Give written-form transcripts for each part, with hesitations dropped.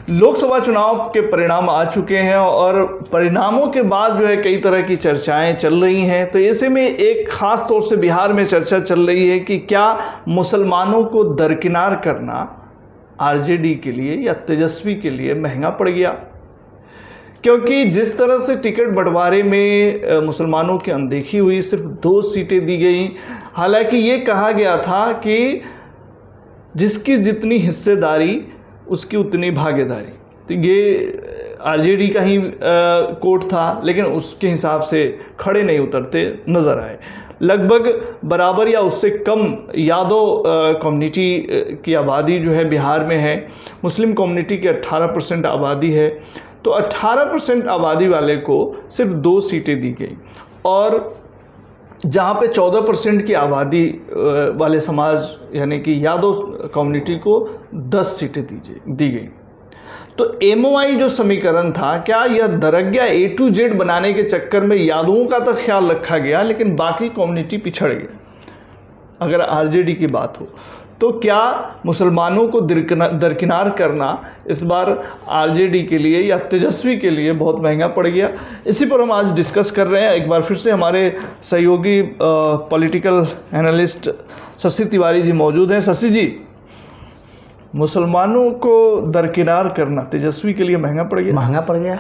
लोकसभा चुनाव के परिणाम आ चुके हैं और परिणामों के बाद जो है कई तरह की चर्चाएं चल रही हैं। तो ऐसे में एक खास तौर से बिहार में चर्चा चल रही है कि क्या मुसलमानों को दरकिनार करना आरजेडी के लिए या तेजस्वी के लिए महंगा पड़ गया, क्योंकि जिस तरह से टिकट बंटवारे में मुसलमानों की अनदेखी हुई, सिर्फ 2 सीटें दी गई। हालांकि ये कहा गया था कि जिसकी जितनी हिस्सेदारी उसकी उतनी भागीदारी, तो ये आरजेडी का ही कोट था, लेकिन उसके हिसाब से खड़े नहीं उतरते नज़र आए। लगभग बराबर या उससे कम यादव कम्युनिटी की आबादी जो है बिहार में है। मुस्लिम कम्युनिटी की 18% आबादी है, तो 18% आबादी वाले को सिर्फ 2 सीटें दी गई और जहाँ पे 14% की आबादी वाले समाज यानी कि यादव कम्युनिटी को 10 सीटें दी गई। तो एमओआई जो समीकरण था, क्या यह दरज्ञा A to Z बनाने के चक्कर में यादवों का तो ख्याल रखा गया लेकिन बाकी कम्युनिटी पिछड़ गए? अगर आरजेडी की बात हो तो क्या मुसलमानों को दरकिनार करना इस बार आरजेडी के लिए या तेजस्वी के लिए बहुत महंगा पड़ गया? इसी पर हम आज डिस्कस कर रहे हैं। एक बार फिर से हमारे सहयोगी पॉलिटिकल एनालिस्ट शशि तिवारी जी मौजूद हैं। शशि जी, मुसलमानों को दरकिनार करना तेजस्वी के लिए महंगा पड़ गया? महंगा पड़ गया।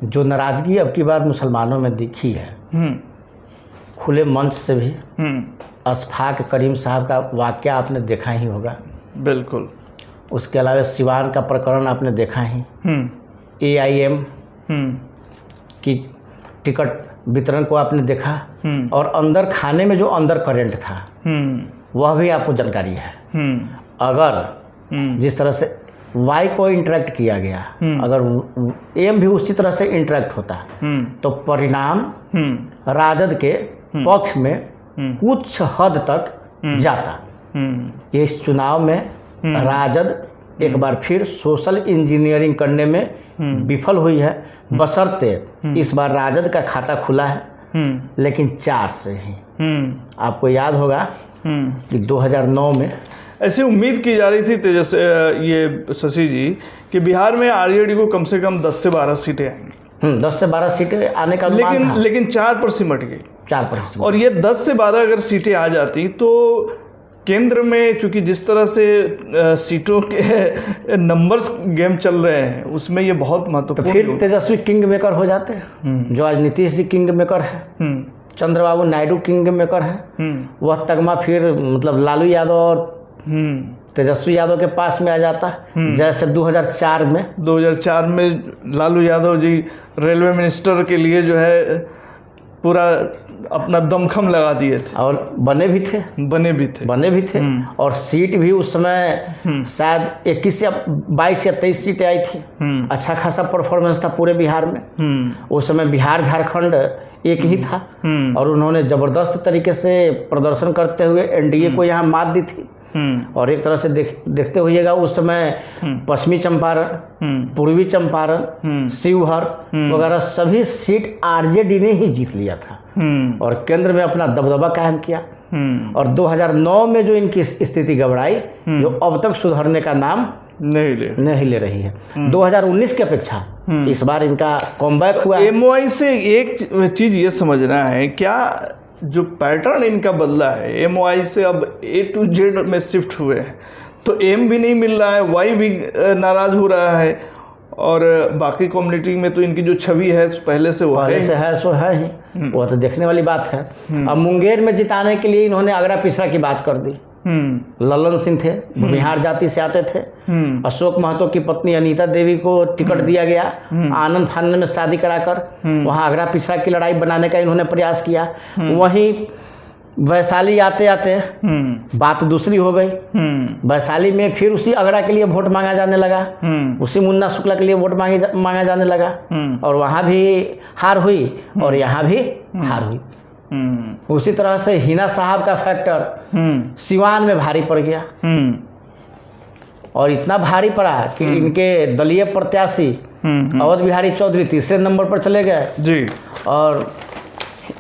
जो नाराजगी अब की बार मुसलमानों में दिखी है, खुले मंच से भी, अशफाक करीम साहब का वाक़या आपने देखा ही होगा। बिल्कुल। उसके अलावा सिवान का प्रकरण आपने देखा ही। AIM की टिकट वितरण को आपने देखा और अंदर खाने में जो अंदर करंट था वह भी आपको जानकारी है। अगर जिस तरह से वाई को इंटरेक्ट किया गया, अगर एम भी उसी तरह से इंटरेक्ट होता तो परिणाम राजद के पक्ष में कुछ हद तक जाता। इस चुनाव में राजद एक बार फिर सोशल इंजीनियरिंग करने में विफल हुई है, बशर्ते इस बार राजद का खाता खुला है लेकिन 4 से ही। आपको याद होगा कि 2009 में ऐसी उम्मीद की जा रही थी ये शशि जी कि बिहार में आरजेडी को कम से कम 10 से 12 सीटें आएंगी। 10 से 12 सीटें आने का लेकिन 4 पर सिमट गई। 4 पर। और ये 10 से 12 अगर सीटें आ जाती तो केंद्र में, चूंकि जिस तरह से सीटों के नंबर्स गेम चल रहे हैं, उसमें ये बहुत महत्वपूर्ण। तो फिर तेजस्वी किंग मेकर हो जाते हैं। जो आज नीतीश जी किंग मेकर है, चंद्रबाबू नायडू किंग मेकर है, वह तगमा फिर मतलब लालू यादव और तेजस्वी यादव के पास में आ जाता है। जैसे 2004 में लालू यादव जी रेलवे मिनिस्टर के लिए जो है पूरा अपना दमखम लगा दिए थे और बने भी थे। और सीट भी उस समय शायद 21 या 22 या 23 सीटें आई थी। अच्छा खासा परफॉर्मेंस था पूरे बिहार में। उस समय बिहार झारखंड एक ही था और उन्होंने ज़बरदस्त तरीके से प्रदर्शन करते हुए एनडीए को यहाँ मात दी थी। और एक तरह से देखते हुएगा उस समय पश्चिमी चंपारण, पूर्वी चंपारण, शिवहर वगैरह सभी सीट आरजेडी ने ही जीत लिया था और केंद्र में अपना दबदबा कायम किया। और 2009 में जो इनकी स्थिति गड़बड़ाई, जो अब तक सुधरने का नाम नहीं ले रही है। 2019 की अपेक्षा इस बार इनका कमबैक हुआ। एमओआई से एक चीज ये समझना है, क्या जो पैटर्न इनका बदला है, एमओआई से अब A to Z में शिफ्ट हुए हैं, तो एम भी नहीं मिल रहा है, वाई भी नाराज हो रहा है और बाकी कम्युनिटी में तो इनकी जो छवि है पहले से सो है ही। वो तो देखने वाली बात है। अब मुंगेर में जिताने के लिए इन्होंने आगरा पिछड़ा की बात कर दी। ललन सिंह थे, बिहार जाति से आते थे। अशोक महतो की पत्नी अनीता देवी को टिकट दिया गया, आनंद फानंद में शादी कराकर वहां आगरा पिछड़ा की लड़ाई बनाने का इन्होंने प्रयास किया। वहीं वैशाली आते आते बात दूसरी हो गई। वैशाली में फिर उसी आगरा के लिए वोट मांगा जाने लगा, उसी मुन्ना शुक्ला के लिए वोट मांगा जाने लगा और वहां भी हार हुई और यहाँ भी हार हुई। उसी तरह से हिना साहब का फैक्टर सिवान में भारी पड़ गया और इतना भारी पड़ा कि इनके दलीय प्रत्याशी अवध बिहारी चौधरी तीसरे नंबर पर चले गए जी। और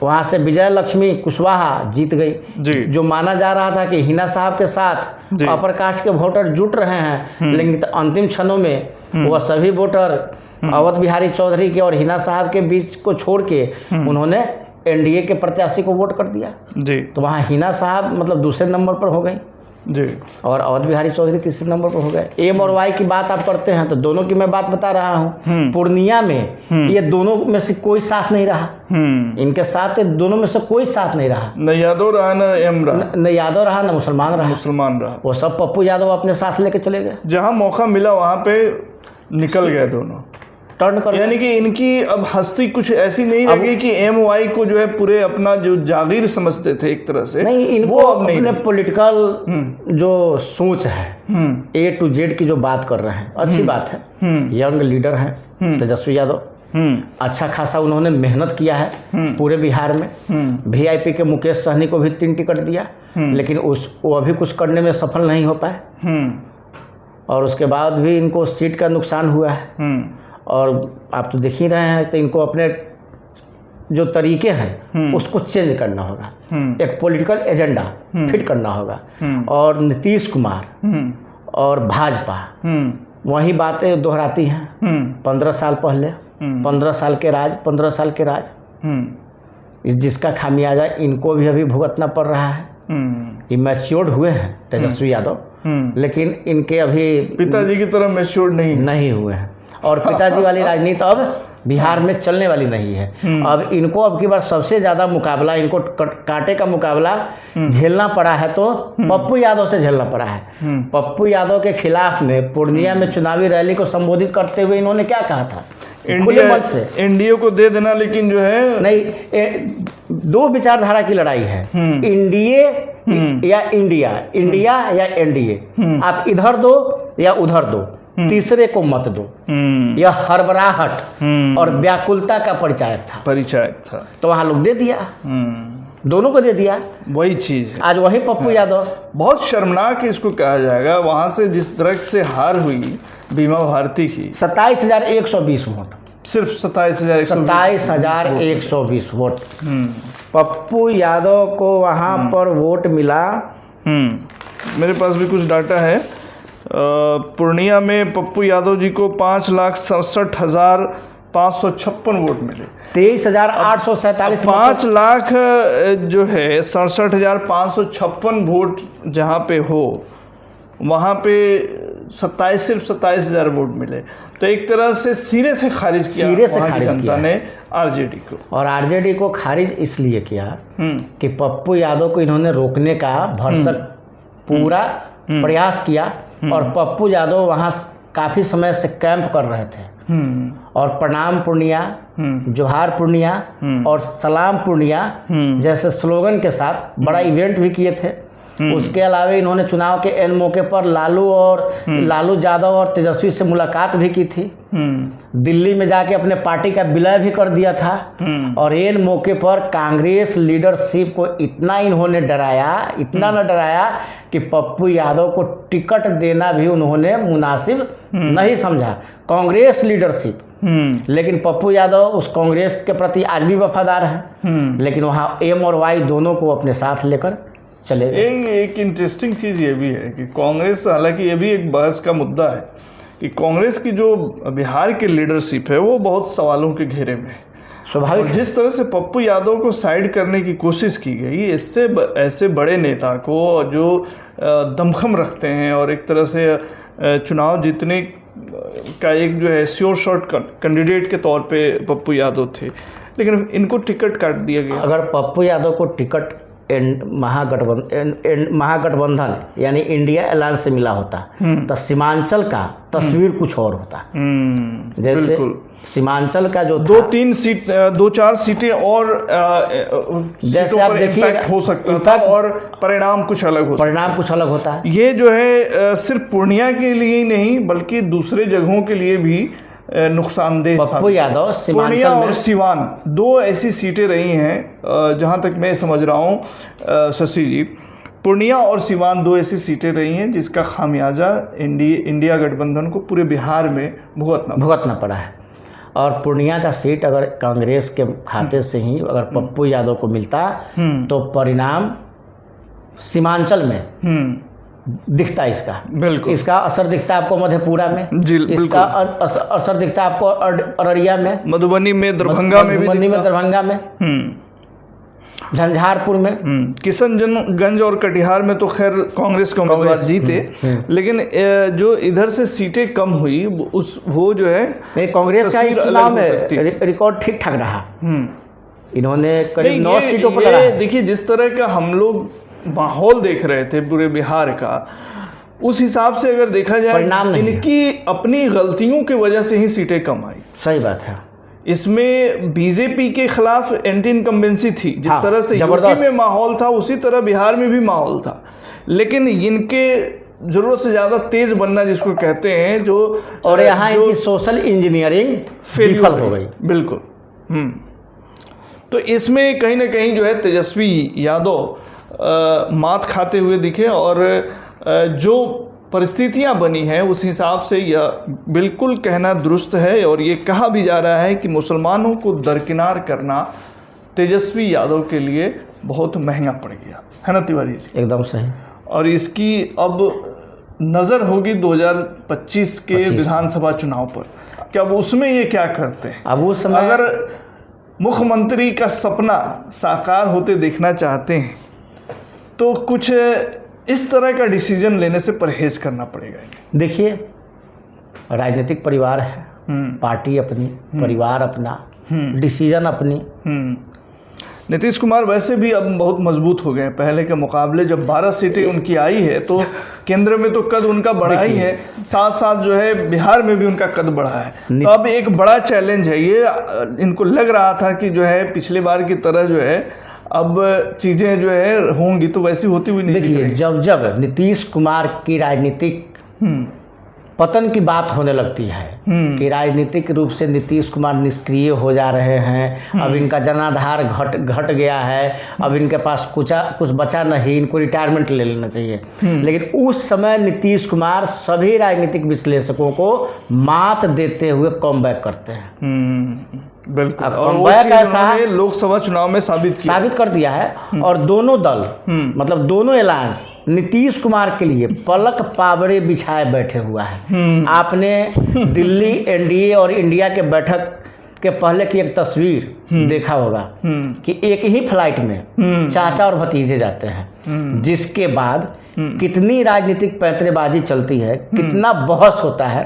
वहाँ से विजय लक्ष्मी कुशवाहा जीत गई, जी। जो माना जा रहा था कि हिना साहब के साथ अपर कास्ट के वोटर जुट रहे हैं, लेकिन अंतिम क्षणों में वह सभी वोटर अवध बिहारी चौधरी के और हिना साहब के बीच को छोड़ के उन्होंने एनडीए के प्रत्याशी को वोट कर दिया जी। तो वहाँ हिना साहब मतलब दूसरे नंबर पर हो गई जी, और अवध बिहारी चौधरी तीसरे नंबर पर हो गए। एम और वाई की बात आप करते हैं तो दोनों की मैं बात बता रहा हूँ। पूर्णिया में ये दोनों में से कोई साथ नहीं रहा, इनके साथ दोनों में से कोई साथ नहीं रहा। न यादव रहा न एम रहा, न यादव रहा न मुसलमान रहा। वो सब पप्पू यादव अपने साथ लेके चले गए, जहाँ मौका मिला वहाँ पे निकल गए दोनों, टर्न कर। यानी कि इनकी अब हस्ती कुछ ऐसी नहीं रही कि एम वाई को जो है पूरे अपना जो जागीर समझते थे एक तरह से, नहीं, इनको अब नहीं अपने पॉलिटिकल जो सोच है A to Z की जो बात कर रहे हैं, अच्छी बात है। यंग लीडर हैं तेजस्वी यादव, अच्छा खासा उन्होंने मेहनत किया है पूरे बिहार में। VIP के मुकेश सहनी को भी 3 टिकट दिया, लेकिन वो अभी कुछ करने में सफल नहीं हो पाए और उसके बाद भी इनको सीट का नुकसान हुआ है। और आप तो देख ही रहे हैं, तो इनको अपने जो तरीके हैं उसको चेंज करना होगा, एक पॉलिटिकल एजेंडा फिट करना होगा। और नीतीश कुमार और भाजपा वही बातें दोहराती हैं 15 साल पहले, 15 साल के राज, 15 साल के राज, जिसका खामियाजा इनको भी अभी भुगतना पड़ रहा है। ये मैच्योर्ड हुए हैं तेजस्वी यादव, लेकिन इनके अभी पिताजी की तरह मैच्योर्ड नहीं हुए हैं और पिताजी वाली राजनीति अब बिहार में चलने वाली नहीं है। अब इनको अब की बार सबसे ज़्यादा मुकाबला, इनको कांटे का मुकाबला झेलना पड़ा है तो पप्पू यादव से झेलना पड़ा है। पप्पू यादव के खिलाफ में पूर्णिया में चुनावी रैली को संबोधित करते हुए इन्होंने क्या कहा था खुले मन से, एनडीए को दे देना, लेकिन जो है नहीं, दो विचारधारा की लड़ाई है, एनडीए या इंडिया, इंडिया या एनडीए, आप इधर दो या उधर दो, तीसरे को मत दो। यह हड़बड़ाहट और व्याकुलता का परिचायक था, तो वहां लोग दे दिया, दोनों को दे दिया। वही चीज है आज वही पप्पू यादव, बहुत शर्मनाक इसको कहा जाएगा, वहां से जिस तरह से हार हुई बीमा भारती की 27,120 वोट, सिर्फ 27,120 वोट पप्पू यादव को वहां पर वोट मिला। मेरे पास भी कुछ डाटा है। पूर्णिया में पप्पू यादव जी को 5,67,556 वोट मिले, 23,847। 5 लाख जो है 67,556 वोट जहाँ पे हो, वहाँ पे सिर्फ 27,000 वोट मिले। तो एक तरह से सिरे से खारिज किया जनता ने आरजेडी को, और आरजेडी को खारिज इसलिए किया कि पप्पू यादव को इन्होंने रोकने का भरसक पूरा प्रयास किया और पप्पू यादव वहाँ काफ़ी समय से कैंप कर रहे थे और प्रणाम पूर्णिया, जोहार पूर्णिया और सलाम पूर्णिया जैसे स्लोगन के साथ बड़ा इवेंट भी किए थे। उसके अलावा इन्होंने चुनाव के एन मौके पर लालू यादव और तेजस्वी से मुलाकात भी की थी, दिल्ली में जाके अपने पार्टी का विलय भी कर दिया था और एन मौके पर कांग्रेस लीडरशिप को इतना इन्होंने डराया, इतना न डराया कि पप्पू यादव को टिकट देना भी उन्होंने मुनासिब नहीं समझा, कांग्रेस लीडरशिप। लेकिन पप्पू यादव उस कांग्रेस के प्रति आज भी वफादार है, लेकिन वहाँ एम और वाई दोनों को अपने साथ लेकर चले गए। एक इंटरेस्टिंग चीज़ ये भी है कि कांग्रेस, हालांकि ये भी एक बहस का मुद्दा है कि कांग्रेस की जो बिहार की लीडरशिप है वो बहुत सवालों के घेरे में है। स्वाभाविक, जिस तरह से पप्पू यादव को साइड करने की कोशिश की गई, इससे ऐसे बड़े नेता को जो दमखम रखते हैं और एक तरह से चुनाव जीतने का एक जो है श्योर शॉट कैंडिडेट के तौर पे पप्पू यादव थे, लेकिन इनको टिकट काट दिया गया। अगर पप्पू यादव को टिकट महागठबंधन यानी इंडिया अलायंस से मिला होता तो सीमांचल का तस्वीर कुछ और होता। जैसे सीमांचल का जो 2-4 सीटें और जैसे आप देखिए हो सकता था और परिणाम कुछ अलग होता। ये जो है सिर्फ पूर्णिया के लिए ही नहीं बल्कि दूसरे जगहों के लिए भी नुकसानदेह। पप्पू यादव पूर्णिया और सिवान 2 ऐसी सीटें रही हैं, जहां तक मैं समझ रहा हूं शशि जी, पूर्णिया और सिवान 2 ऐसी सीटें रही हैं जिसका खामियाजा इंडिया गठबंधन को पूरे बिहार में भुगतना पड़ा है। और पूर्णिया का सीट अगर कांग्रेस के खाते से ही अगर पप्पू यादव को मिलता तो परिणाम सीमांचल में दिखता इसका, बिल्कुल इसका असर दिखता आपको मधेपुरा में, इसका असर दिखता आपको अररिया में, मधुबनी में, दरभंगा में, दरभंगा में, झंझारपुर में, किशनगंज और कटिहार में तो खैर कांग्रेस के उम्मीदवार जीते, लेकिन जो इधर से सीटें कम हुई वो जो है कांग्रेस का इस चुनाव में रिकॉर्ड ठीक ठाक रहा। इन्होंने करीब 9 सीटों पर लड़ा। देखिए जिस तरह का हम लोग माहौल देख रहे थे पूरे बिहार का, उस हिसाब से अगर देखा जाए इनकी अपनी गलतियों की वजह से ही सीटें कम आई। सही बात है। इसमें बीजेपी के खिलाफ एंटी इनकम्बेंसी थी, जिस तरह से यूपी में माहौल था उसी तरह बिहार में भी माहौल था, लेकिन इनके जरूरत से ज्यादा तेज बनना जिसको कहते हैं जो, और यहाँ इनकी सोशल इंजीनियरिंग विफल हो गई। बिल्कुल। तो इसमें कहीं ना कहीं जो है तेजस्वी यादव मात खाते हुए दिखे, और जो परिस्थितियां बनी हैं उस हिसाब से यह बिल्कुल कहना दुरुस्त है। और ये कहा भी जा रहा है कि मुसलमानों को दरकिनार करना तेजस्वी यादव के लिए बहुत महंगा पड़ गया है ना तिवारी जी? एकदम सही। और इसकी अब नज़र होगी 2025 के विधानसभा चुनाव पर कि अब उसमें ये क्या करते हैं। अब उस समय अगर मुख्यमंत्री का सपना साकार होते देखना चाहते हैं तो कुछ इस तरह का डिसीजन लेने से परहेज करना पड़ेगा। देखिए, राजनीतिक परिवार है, पार्टी अपनी, परिवार अपना, डिसीजन अपनी। नीतीश कुमार वैसे भी अब बहुत मजबूत हो गए हैं पहले के मुकाबले। जब 12 सीटें उनकी आई है तो केंद्र में तो कद उनका बढ़ा ही है, साथ साथ जो है बिहार में भी उनका कद बढ़ा है। तो अब एक बड़ा चैलेंज है ये। इनको लग रहा था कि जो है पिछले बार की तरह जो है अब चीज़ें जो है होंगी तो वैसी होती हुई नहीं। देखिए, जब जब नीतीश कुमार की राजनीतिक पतन की बात होने लगती है कि राजनीतिक रूप से नीतीश कुमार निष्क्रिय हो जा रहे हैं, अब इनका जनाधार घट गया है, अब इनके पास कुछ बचा नहीं, इनको रिटायरमेंट ले लेना चाहिए। लेकिन उस समय नीतीश कुमार सभी राजनीतिक विश्लेषकों को मात देते हुए कमबैक करते हैं। बिल्कुल, और ऐसा लोकसभा चुनाव में साबित कर दिया है। और दोनों दल मतलब दोनों अलायंस नीतीश कुमार के लिए पलक पावड़े बिछाए बैठे हुआ है। आपने दिल्ली एनडीए और इंडिया के बैठक के पहले की एक तस्वीर देखा होगा कि एक ही फ्लाइट में चाचा और भतीजे जाते हैं, जिसके बाद कितनी राजनीतिक पैंतरेबाजी चलती है, कितना बहस होता है।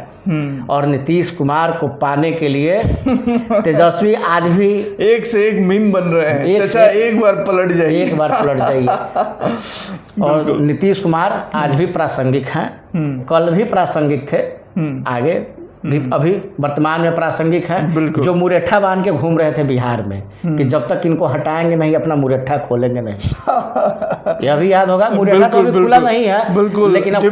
और नीतीश कुमार को पाने के लिए तेजस्वी आज भी एक से एक मीम बन रहे हैं। चाचा एक बार पलट जाइए, और नीतीश कुमार आज भी प्रासंगिक हैं, कल भी प्रासंगिक थे, आगे भी अभी वर्तमान में प्रासंगिक है। जो मुरेठा बांध के घूम रहे थे बिहार में कि जब तक इनको हटाएंगे नहीं अपना मुरेठा खोलेंगे नहीं। यह भी याद होगा, मुरेठा तो अभी खुला नहीं है, लेकिन अब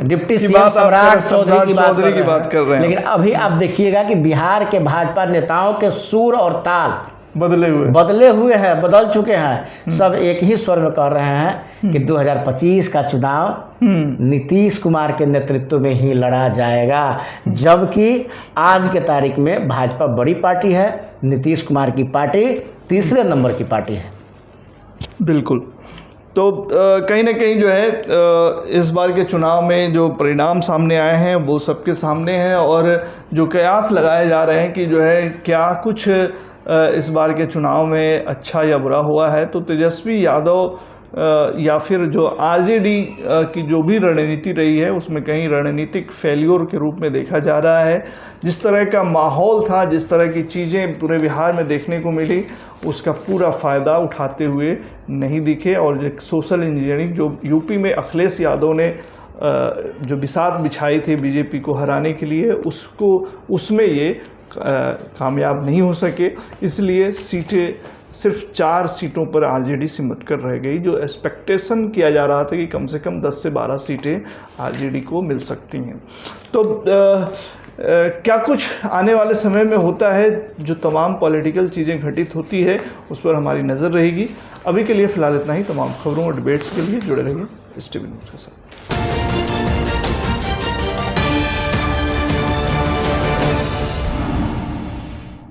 डिप्टी सीएम सम्राट चौधरी की बात कर रहे हैं। लेकिन अभी आप देखिएगा कि बिहार के भाजपा नेताओं के सुर और ताल बदल चुके हैं। सब एक ही स्वर में कह रहे हैं कि 2025 का चुनाव नीतीश कुमार के नेतृत्व में ही लड़ा जाएगा, जबकि आज के तारीख में भाजपा बड़ी पार्टी है, नीतीश कुमार की पार्टी तीसरे नंबर की पार्टी है। बिल्कुल। तो कहीं ना कहीं जो है इस बार के चुनाव में जो परिणाम सामने आए हैं वो सबके सामने हैं, और जो कयास लगाए जा रहे हैं कि जो है क्या कुछ इस बार के चुनाव में अच्छा या बुरा हुआ है, तो तेजस्वी यादव या फिर जो आरजेडी की जो भी रणनीति रही है उसमें कहीं रणनीतिक फेल्योर के रूप में देखा जा रहा है। जिस तरह का माहौल था, जिस तरह की चीज़ें पूरे बिहार में देखने को मिली, उसका पूरा फ़ायदा उठाते हुए नहीं दिखे। और एक सोशल इंजीनियरिंग जो यूपी में अखिलेश यादव ने जो बिसात बिछाई थी बीजेपी को हराने के लिए, उसमें ये कामयाब नहीं हो सके। इसलिए सीटें सिर्फ 4 सीटों पर आरजेडी सिमट कर रह गई, जो एक्सपेक्टेशन किया जा रहा था कि कम से कम 10 से 12 सीटें आरजेडी को मिल सकती हैं। तो क्या कुछ आने वाले समय में होता है, जो तमाम पॉलिटिकल चीज़ें घटित होती है उस पर हमारी नज़र रहेगी। अभी के लिए फ़िलहाल इतना ही। तमाम खबरों और डिबेट्स के लिए जुड़े रहिए STV न्यूज़ के साथ।